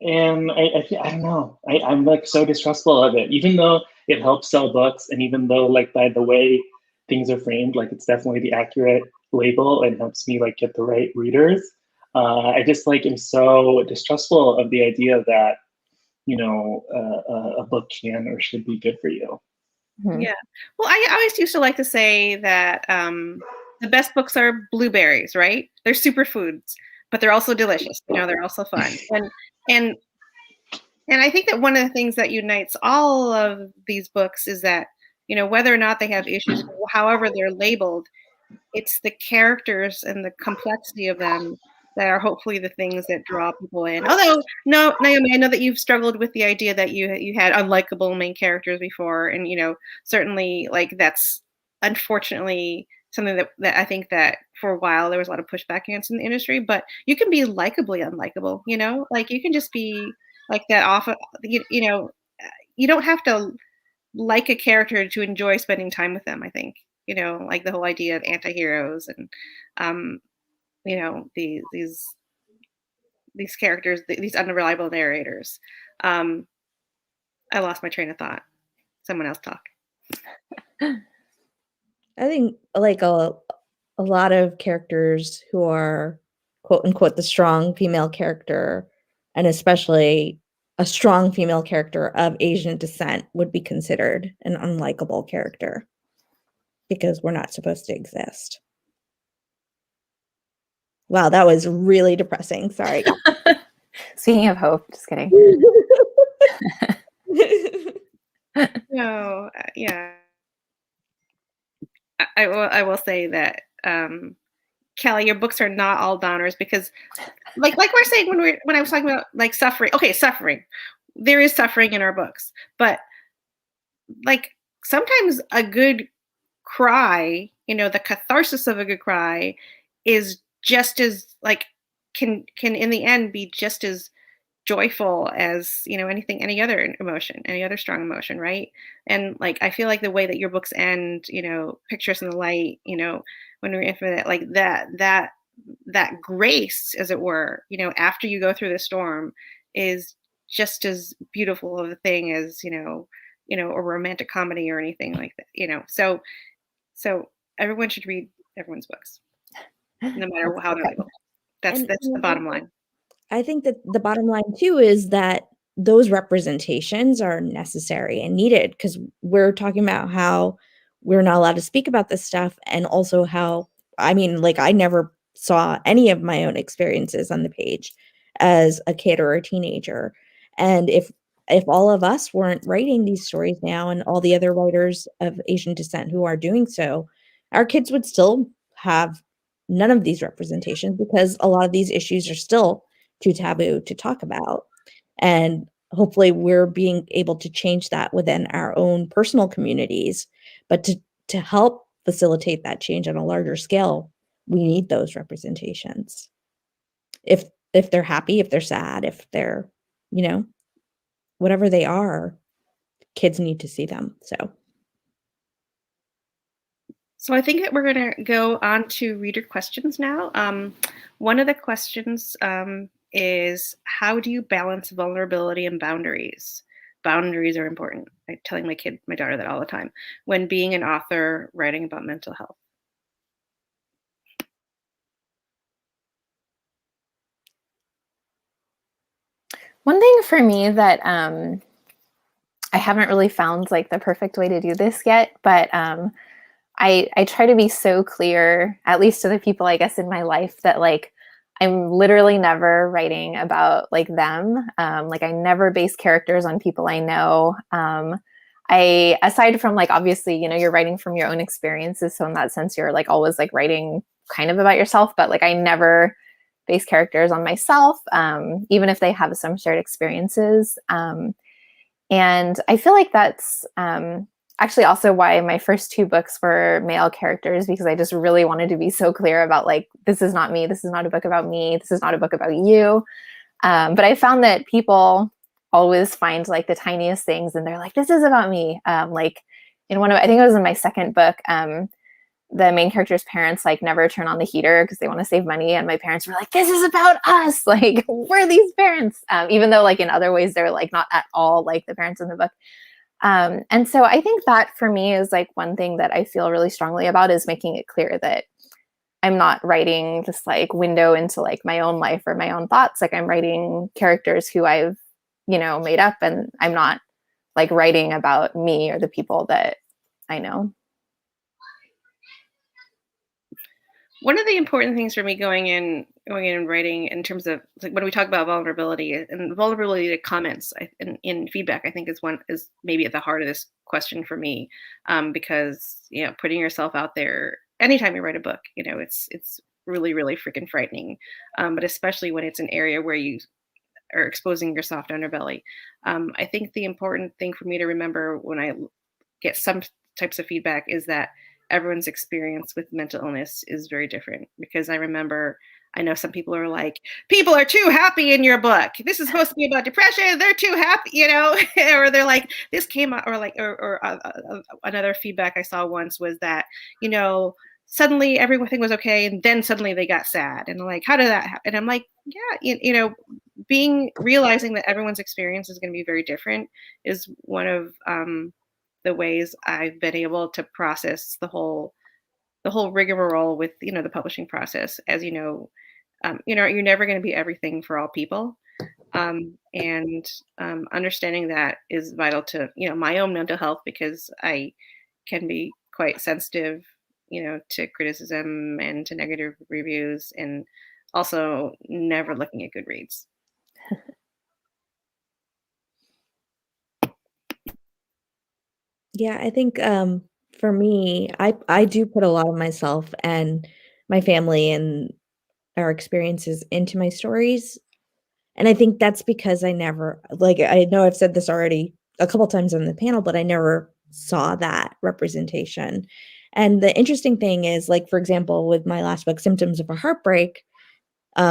and I don't know, I'm like so distrustful of it, even though it helps sell books, and even though like by the way things are framed, like it's definitely the accurate label and helps me like get the right readers. I just like am so distrustful of the idea that a book can or should be good for you. Yeah. Well, I always used to like to say that the best books are blueberries, right? They're superfoods, but they're also delicious. They're also fun. And I think that one of the things that unites all of these books is that, whether or not they have issues, however they're labeled, it's the characters and the complexity of them that are hopefully the things that draw people in. Although, no, Naomi, I know that you've struggled with the idea that you had unlikable main characters before, and certainly like that's unfortunately something that I think that for a while there was a lot of pushback against in the industry. But you can be likably unlikable, like you can just be like that off. You don't have to like a character to enjoy spending time with them. I think. Like the whole idea of anti-heroes and, these characters, these unreliable narrators. I lost my train of thought. Someone else talk. I think like a lot of characters who are quote unquote the strong female character, and especially a strong female character of Asian descent, would be considered an unlikable character because we're not supposed to exist. Wow, that was really depressing. Sorry. Speaking of hope, just kidding. No, yeah. I will say that Kelly, your books are not all downers because, like we're saying when I was talking about like suffering. Okay, suffering. There is suffering in our books, but like sometimes a good cry, the catharsis of a good cry is just as like can in the end be just as joyful as any other emotion, any other strong emotion, right? And like I feel like the way that your books end, pictures in the light, when we're infinite, like that grace, as it were, after you go through the storm is just as beautiful of a thing as, a romantic comedy or anything like that. So everyone should read everyone's books, no matter how they're labeled. That's And the bottom line. I think that the bottom line too is that those representations are necessary and needed, because we're talking about how we're not allowed to speak about this stuff, and also how, I mean, like, I never saw any of my own experiences on the page as a kid or a teenager. And if all of us weren't writing these stories now, and all the other writers of Asian descent who are doing so, our kids would still have none of these representations, because a lot of these issues are still too taboo to talk about. And hopefully we're being able to change that within our own personal communities. But to help facilitate that change on a larger scale, we need those representations. If they're happy, if they're sad, if they're, whatever they are, kids need to see them. So I think that we're going to go on to reader questions now. One of the questions is, how do you balance vulnerability and boundaries? Boundaries are important. I'm telling my daughter that all the time when being an author writing about mental health. One thing for me that I haven't really found like the perfect way to do this yet, but I try to be so clear, at least to the people, I guess, in my life, that like I'm literally never writing about like them. Like I never base characters on people I know. Aside from like, obviously, you're writing from your own experiences. So in that sense, you're like always like writing kind of about yourself, but like I never base characters on myself, even if they have some shared experiences. And I feel like that's actually also why my first 2 books were male characters, because I just really wanted to be so clear about like, this is not me. This is not a book about me. This is not a book about you. But I found that people always find like the tiniest things and they're like, this is about me. Like in I think it was in my second book, the main character's parents like never turn on the heater because they want to save money. And my parents were like, this is about us. Like, we're these parents. Even though like in other ways, they're like not at all like the parents in the book. And so I think that for me is like one thing that I feel really strongly about, is making it clear that I'm not writing this like window into like my own life or my own thoughts. Like I'm writing characters who I've, made up, and I'm not like writing about me or the people that I know. One of the important things for me going in and writing, in terms of like when we talk about vulnerability to comments in feedback, I think is maybe at the heart of this question for me, because putting yourself out there anytime you write a book, it's really, really freaking frightening, but especially when it's an area where you are exposing your soft underbelly. I think the important thing for me to remember when I get some types of feedback is that everyone's experience with mental illness is very different, because I know some people are like, people are too happy in your book. This is supposed to be about depression. They're too happy, or they're like, this came out, or like, another feedback I saw once was that, suddenly everything was okay, and then suddenly they got sad, and like, how did that happen? And I'm like, yeah, realizing that everyone's experience is going to be very different is one of the ways I've been able to process the whole rigmarole with the publishing process. As you're never going to be everything for all people, and understanding that is vital to my own mental health, because I can be quite sensitive to criticism and to negative reviews, and also never looking at Goodreads. Yeah, I think for me, I do put a lot of myself and my family and our experiences into my stories. And I think that's because I never, like, I know I've said this already a couple times on the panel, but I never saw that representation. And the interesting thing is, like, for example, with my last book, Symptoms of a Heartbreak,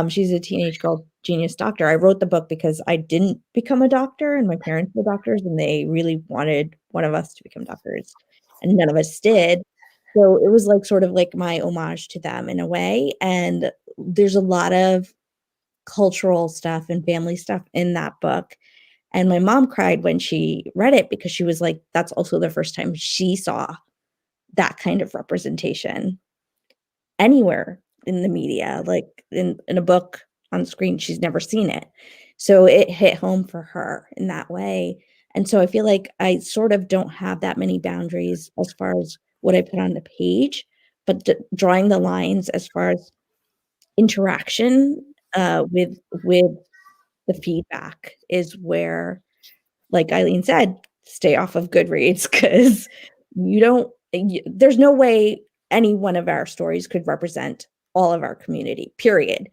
she's a teenage girl genius doctor. I wrote the book because I didn't become a doctor, and my parents were doctors, and they really wanted one of us to become doctors, and none of us did. So it was like sort of like my homage to them in a way. And there's a lot of cultural stuff and family stuff in that book And my mom cried when she read it because she was like, that's also the first time she saw that kind of representation anywhere in the media, like in a book on screen. She's never seen it. So it hit home for her in that way. And so I feel like I sort of don't have that many boundaries as far as what I put on the page, but drawing the lines as far as interaction with the feedback is where, like Eileen said, stay off of Goodreads, because there's no way any one of our stories could represent all of our community, period.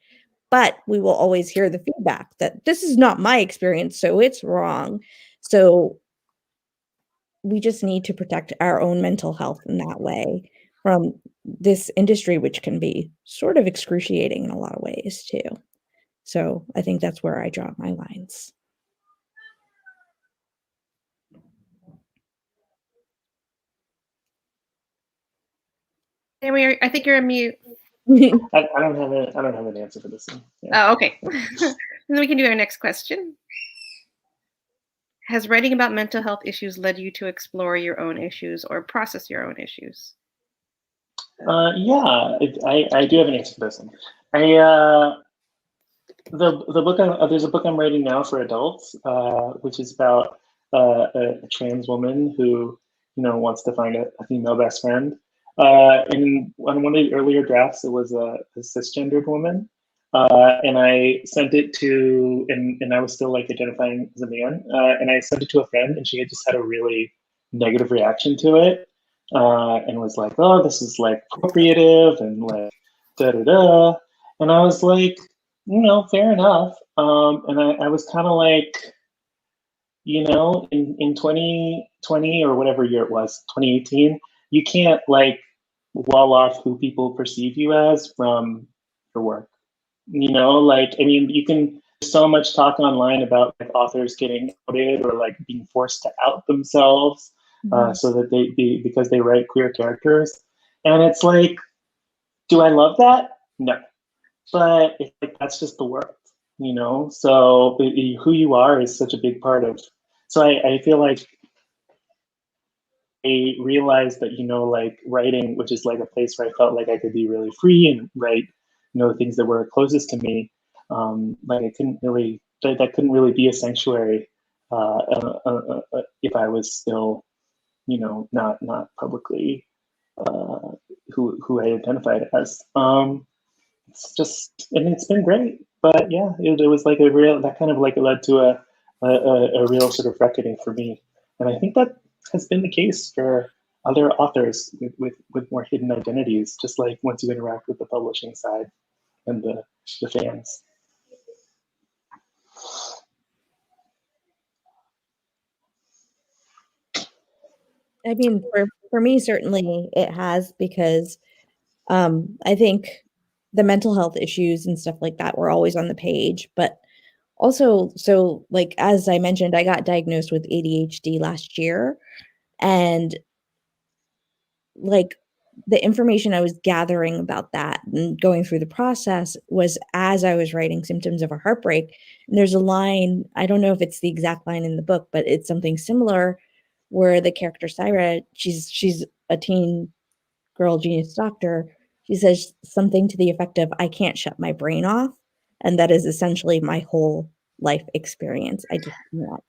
But we will always hear the feedback that this is not my experience, so it's wrong. So we just need to protect our own mental health in that way from this industry, which can be sort of excruciating in a lot of ways too. So I think that's where I draw my lines. I think you're on mute. I don't have an answer for this one. Yeah. Oh, okay. Then we can do our next question. Has writing about mental health issues led you to explore your own issues or process your own issues? Yeah, I do have an answer for this one. The book there's a book I'm writing now for adults, which is about a trans woman who wants to find a female best friend. In on one of the earlier drafts, it was a cisgendered woman, and I sent it to, and I was still like identifying as a man, and I sent it to a friend, and she had just had a really negative reaction to it, and was like, "Oh, this is like appropriative," and like da da da, and I was like, fair enough. And I was kind of like, in 2020 or whatever year it was, 2018, you can't like wall off who people perceive you as from your work. Like, I mean, you can, there's so much talk online about like authors getting outed or like being forced to out themselves so that because they write queer characters. And it's like, do I love that? No. But it's like, that's just the work, so who you are is such a big part of. So I feel like I realized that, like writing, which is like a place where I felt like I could be really free and write, the things that were closest to me. Like I couldn't really, that couldn't really be a sanctuary if I was still, not publicly who I identified as. It's just, and it's been great, but yeah, it was like a real, that kind of like led to a real sort of reckoning for me. And I think that has been the case for other authors with more hidden identities, just like once you interact with the publishing side and the fans. I mean, for me, certainly it has, because I think the mental health issues and stuff like that were always on the page, but also, so like, as I mentioned, I got diagnosed with ADHD last year, and like the information I was gathering about that and going through the process was as I was writing Symptoms of a Heartbreak. And there's a line, I don't know if it's the exact line in the book, but it's something similar, where the character Syra, she's a teen girl genius doctor. She says something to the effect of, I can't shut my brain off. And that is essentially my whole life experience. I just can't.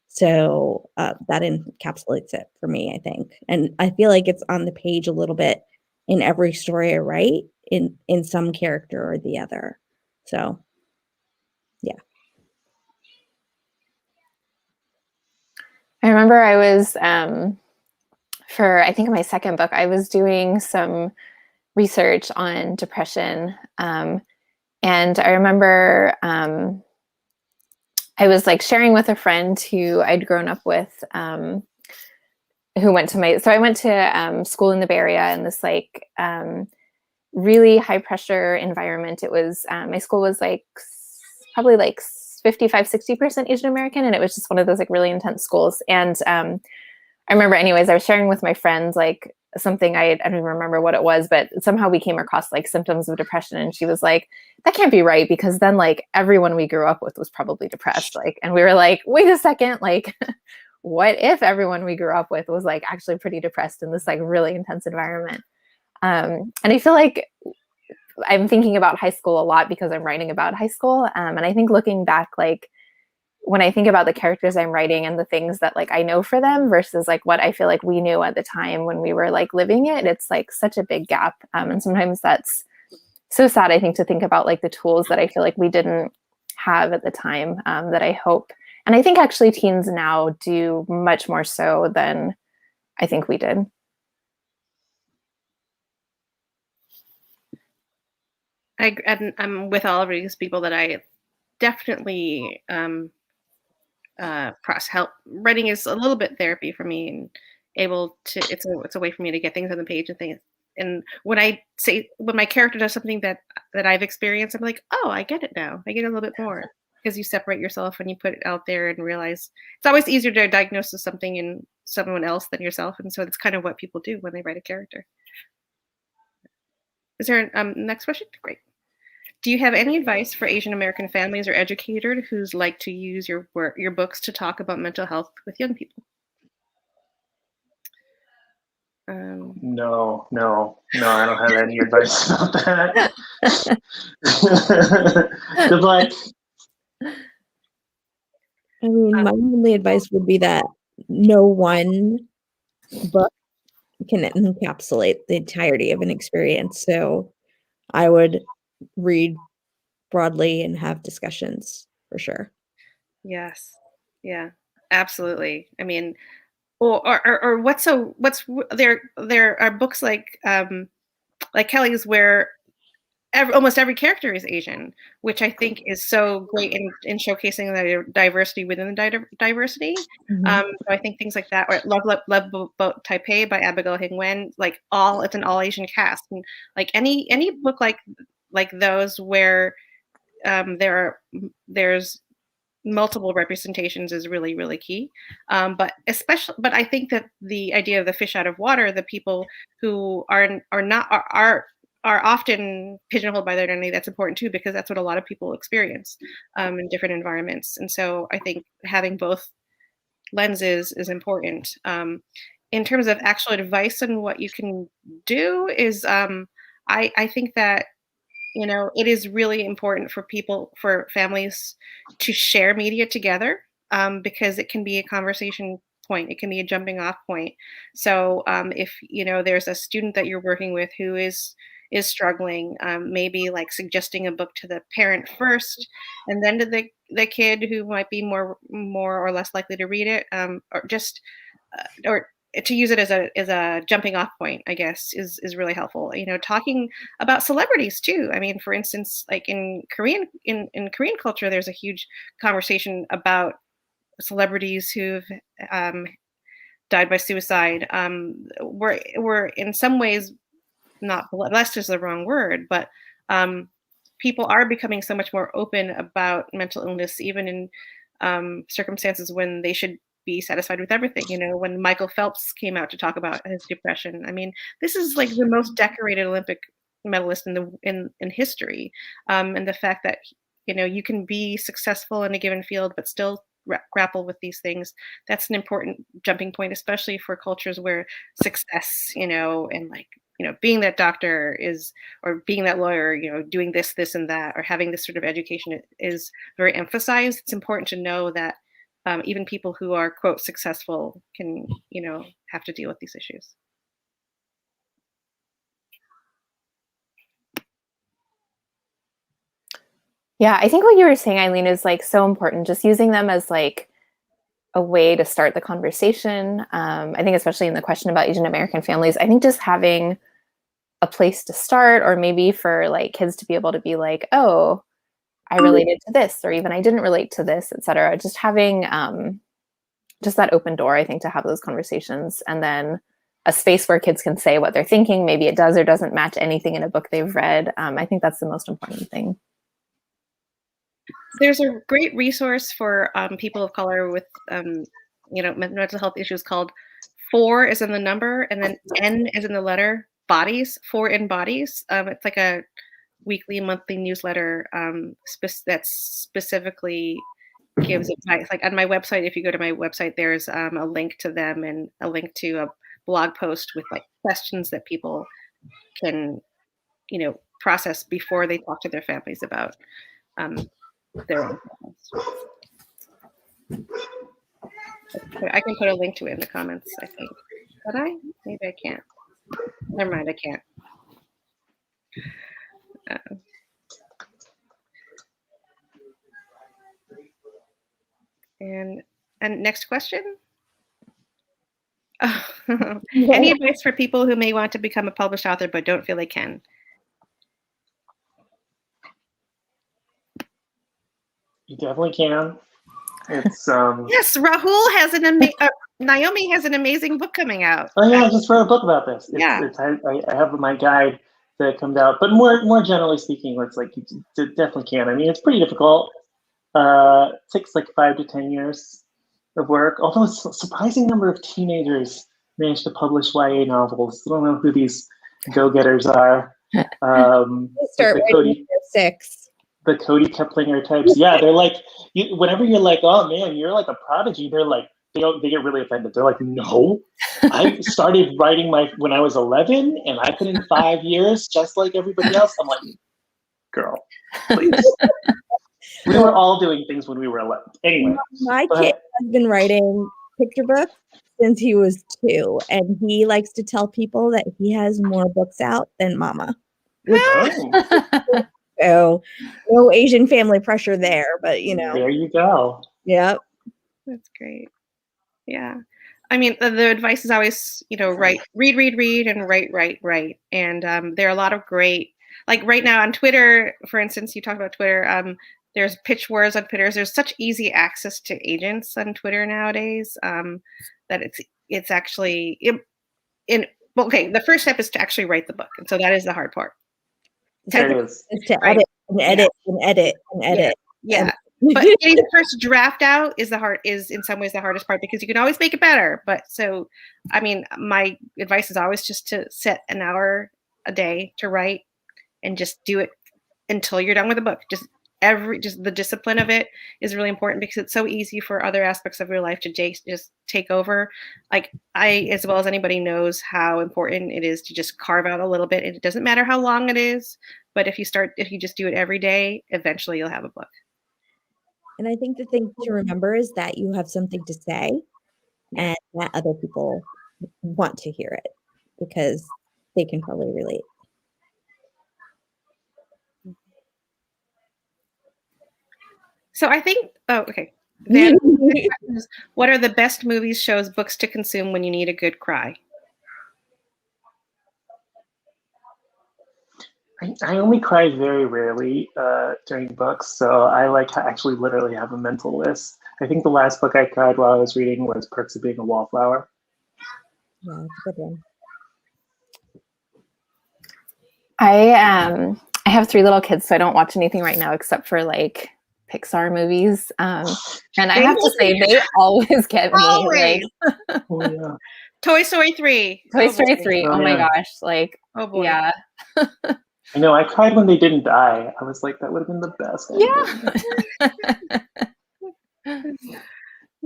So that encapsulates it for me, I think. And I feel like it's on the page a little bit in every story I write, in some character or the other. So, yeah. I remember I was, for I think my second book, I was doing some research on depression. And I remember I was like sharing with a friend who I'd grown up with, who went to so I went to school in the Bay Area in this like really high pressure environment. It was, my school was like probably like 55-60% Asian American. And it was just one of those like really intense schools. And I remember anyways, I was sharing with my friends like something I don't even remember what it was, but somehow we came across like symptoms of depression, and she was like, that can't be right, because then like everyone we grew up with was probably depressed. Like, and we were like, wait a second, like what if everyone we grew up with was like actually pretty depressed in this like really intense environment? And I feel like I'm thinking about high school a lot because I'm writing about high school. And I think looking back, like when I think about the characters I'm writing and the things that like I know for them versus like what I feel like we knew at the time when we were like living it, it's like such a big gap. And sometimes that's so sad, I think, to think about like the tools that I feel like we didn't have at the time, that I hope, and I think actually teens now do much more so than I think we did. I'm with all of these people that I definitely help. Writing is a little bit therapy for me, and able to it's a way for me to get things on the page and things. And when my character does something that I've experienced, I'm like, oh, I get it now. I get it a little bit more, because you separate yourself when you put it out there and realize it's always easier to diagnose something in someone else than yourself. And so that's kind of what people do when they write a character. Is there next question? Great. Do you have any advice for Asian American families or educators who's like to use your books to talk about mental health with young people? No, I don't have any advice about that. Good luck. I mean, my only advice would be that no one book can encapsulate the entirety of an experience. So I would read broadly and have discussions for sure. Yes. Yeah, absolutely. I mean, or what's there are books like Kelly's where almost every character is Asian, which I think is so great in showcasing the diversity within the diversity. Mm-hmm. So I think things like that, or Love Boat Taipei by Abigail Hing Wen, like it's an all Asian cast, and like any book like those where there's multiple representations is really, really key. But I think that the idea of the fish out of water, the people who are often pigeonholed by their identity, that's important too, because that's what a lot of people experience in different environments. And so I think having both lenses is important. In terms of actual advice on what you can do is, I think that it is really important for families to share media together, because it can be a conversation point. It can be a jumping off point. So if there's a student that you're working with who is struggling, maybe like suggesting a book to the parent first, and then to the kid who might be more or less likely to read it, or to use it as a jumping off point, I guess, is really helpful. Talking about celebrities too. I mean, for instance, like in Korean culture, there's a huge conversation about celebrities who've died by suicide. We're in some ways, not blessed is the wrong word, but people are becoming so much more open about mental illness, even in circumstances when they should be satisfied with everything. When Michael Phelps came out to talk about his depression, I mean, this is like the most decorated Olympic medalist in history, and the fact that you can be successful in a given field but still grapple with these things, that's an important jumping point, especially for cultures where success, and like being that doctor or being that lawyer, doing this and that, or having this sort of education is very emphasized. It's important to know that even people who are, quote, successful can, have to deal with these issues. Yeah, I think what you were saying, Eileen, is like so important. Just using them as like a way to start the conversation. I think especially in the question about Asian American families, I think just having a place to start, or maybe for like kids to be able to be like, oh, I related to this, or even I didn't relate to this, etc. Just having just that open door, I think, to have those conversations, and then a space where kids can say what they're thinking. Maybe it does or doesn't match anything in a book they've read. I think that's the most important thing. There's a great resource for people of color with mental health issues called 4 is in the number, and then N is in the letter, bodies, 4 in bodies. It's like a weekly, monthly newsletter that specifically gives advice. Like on my website, if you go to my website, there's a link to them and a link to a blog post with like questions that people can, process before they talk to their families about their own families. I can put a link to it in the comments, I think. But maybe I can't. Never mind, I can't. And next question. Any advice for people who may want to become a published author but don't feel they can? You definitely can. It's yes, Rahul has Naomi has an amazing book coming out. Oh yeah, I just wrote a book about this. I have my guide that comes out, but more generally speaking, it's like you definitely can. I mean, it's pretty difficult. It takes like 5 to 10 years of work. Although a surprising number of teenagers manage to publish YA novels. I don't know who these go-getters are. They start writing at 6. The Cody Keplinger types. Yeah, they're like, whenever you're like, oh man, you're like a prodigy, they're like, they get really offended. They're like, no, I started writing when I was 11 and I put in 5 years just like everybody else. I'm like, girl, please. We were all doing things when we were 11. Anyway. My kid has been writing picture books since he was 2, and he likes to tell people that he has more books out than mama. So no Asian family pressure there, but there you go. Yep. That's great. Yeah. I mean, the advice is always, read, and write. And there are a lot of great, like right now on Twitter, for instance, you talk about Twitter, there's pitch wars on Twitter. There's such easy access to agents on Twitter nowadays that it's actually, the first step is to actually write the book. And so that is the hard part. It's to edit and edit and edit and edit. Yeah. But getting the first draft out is in some ways the hardest part, because you can always make it better. But so, I mean, my advice is always just to set an hour a day to write and just do it until you're done with the book. Just the discipline of it is really important, because it's so easy for other aspects of your life to just take over. Like as well as anybody, knows how important it is to just carve out a little bit. It doesn't matter how long it is, but if you just do it every day, eventually you'll have a book. And I think the thing to remember is that you have something to say and that other people want to hear it, because they can probably relate. So I think, okay. What are the best movies, shows, books to consume when you need a good cry? I only cry very rarely during books, so I like to actually literally have a mental list. I think the last book I cried while I was reading was Perks of Being a Wallflower. Yeah, that's a good one. I have 3 little kids, so I don't watch anything right now except for like Pixar movies. And I have to say, they always get me. Always. Oh, yeah. Toy Story 3. Toy Story 3. Oh my gosh. Like, oh boy. Yeah. I know, I cried when they didn't die. I was like, that would have been the best. Yeah.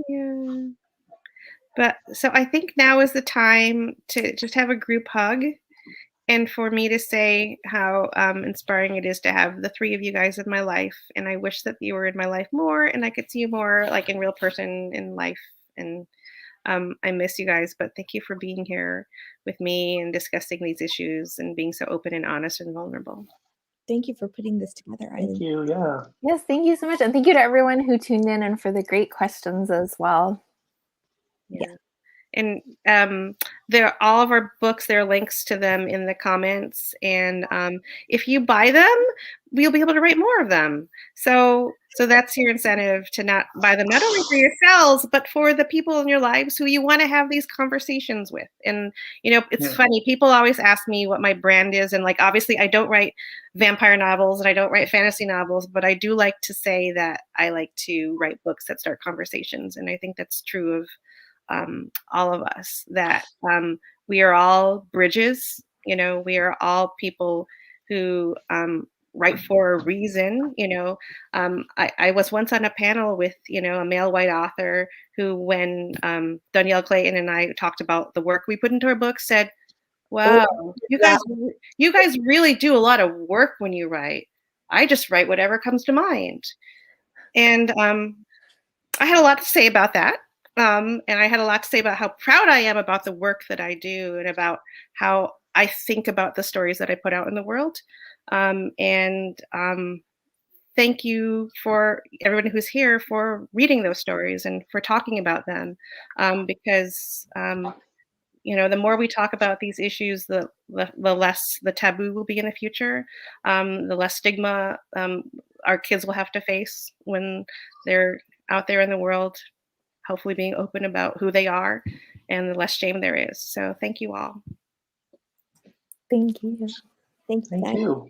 Yeah. But so I think now is the time to just have a group hug, and for me to say how inspiring it is to have the 3 of you guys in my life. And I wish that you were in my life more and I could see you more like in real person in life. And I miss you guys, but thank you for being here with me and discussing these issues and being so open and honest and vulnerable. Thank you for putting this together, Eileen. Thank you, yeah. Yes, thank you so much. And thank you to everyone who tuned in and for the great questions as well. Yeah. And all of our books, there are links to them in the comments. And if you buy them, we'll be able to write more of them. So that's your incentive to not buy them, not only for yourselves, but for the people in your lives who you want to have these conversations with. And, it's funny. People always ask me what my brand is. And like, obviously I don't write vampire novels and I don't write fantasy novels, but I do like to say that I like to write books that start conversations. And I think that's true of all of us, that we are all bridges. You know, we are all people who write for a reason. You know, I was once on a panel with, you know, a male white author who, when Danielle Clayton and I talked about the work we put into our book, said, "Wow, you guys really do a lot of work when you write. I just write whatever comes to mind." And I had a lot to say about that. And I had a lot to say about how proud I am about the work that I do and about how I think about the stories that I put out in the world. And thank you for everyone who's here for reading those stories and for talking about them. Because you know, the more we talk about these issues, the less the taboo will be in the future, the less stigma our kids will have to face when they're out there in the world, hopefully being open about who they are, and the less shame there is. So thank you all. Thank you. Thank you. Thank you.